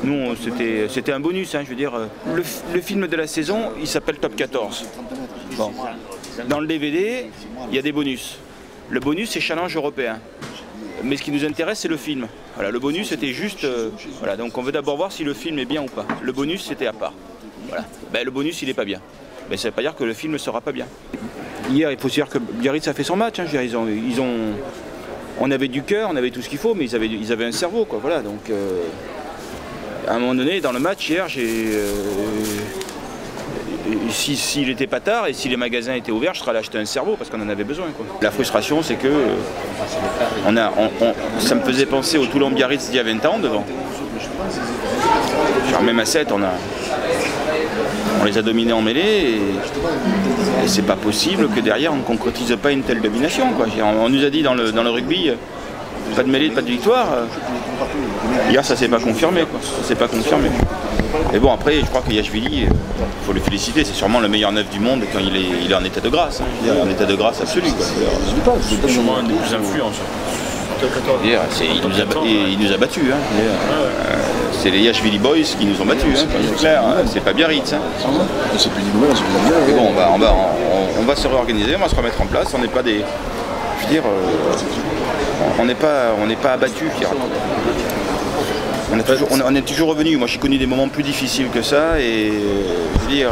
Nous, c'était un bonus, hein, je veux dire. Le film de la saison, il s'appelle Top 14. Bon. Dans le DVD, il y a des bonus. Le bonus, c'est Challenge européen. Mais ce qui nous intéresse, c'est le film. Voilà, le bonus, c'était juste... voilà, donc on veut d'abord voir si le film est bien ou pas. Le bonus, c'était à part. Voilà. Ben, le bonus, il n'est pas bien. Mais ça ne veut pas dire que le film ne sera pas bien. Hier, il faut se dire que Biarritz a fait son match. Hein, on avait du cœur, on avait tout ce qu'il faut, mais ils avaient un cerveau, quoi. Voilà, donc... à un moment donné, dans le match, hier, s'il n'était pas tard et si les magasins étaient ouverts, je serais allé acheter un cerveau parce qu'on en avait besoin, quoi. La frustration, c'est que ça me faisait penser au Toulon-Biarritz d'il y a 20 ans devant. Genre même à 7, on les a dominés en mêlée et c'est pas possible que derrière on ne concrétise pas une telle domination, quoi. On nous a dit dans le rugby, pas de mêlée, pas de victoire. Hier, ça s'est pas confirmé, quoi. Ça s'est pas confirmé. Mais bon, après, je crois que Yachvili, il faut le féliciter, c'est sûrement le meilleur neuf du monde quand il est en état de grâce. Hein. Il est en état de grâce absolu, quoi. C'est sûrement un des plus influents. Il nous a battus. Hein. C'est les Yachvili Boys qui nous ont battus, hein. C'est clair. Hein. C'est pas Biarritz. Hein. C'est plus niveau, c'est bon, on va se réorganiser, on va se remettre en place. On n'est pas des... Je veux dire... on n'est pas abattus. On est toujours revenu. Moi, j'ai connu des moments plus difficiles que ça. Et je veux dire,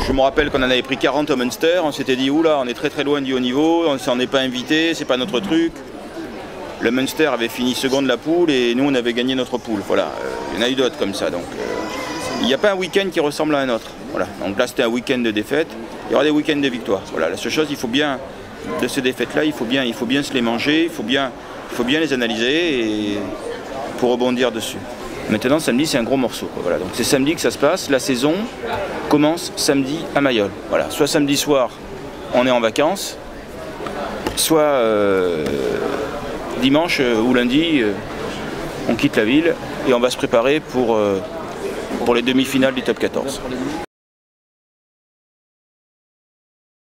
je me rappelle qu'on en avait pris 40 au Munster. On s'était dit, oula, on est très très loin du haut niveau. On s'en est pas invité, c'est pas notre truc. Le Munster avait fini second de la poule et nous, on avait gagné notre poule. Voilà. Il y en a eu d'autres comme ça. Donc, il n'y a pas un week-end qui ressemble à un autre. Voilà. Donc là, c'était un week-end de défaite. Il y aura des week-ends de victoire. Voilà. La seule chose, il faut bien, de ces défaites-là, il faut bien se les manger. Il faut bien les analyser et pour rebondir dessus. Maintenant, samedi, c'est un gros morceau, quoi. Voilà. Donc c'est samedi que ça se passe. La saison commence samedi à Mayol. Voilà. Soit samedi soir, on est en vacances, soit dimanche ou lundi, on quitte la ville et on va se préparer pour les demi-finales du Top 14.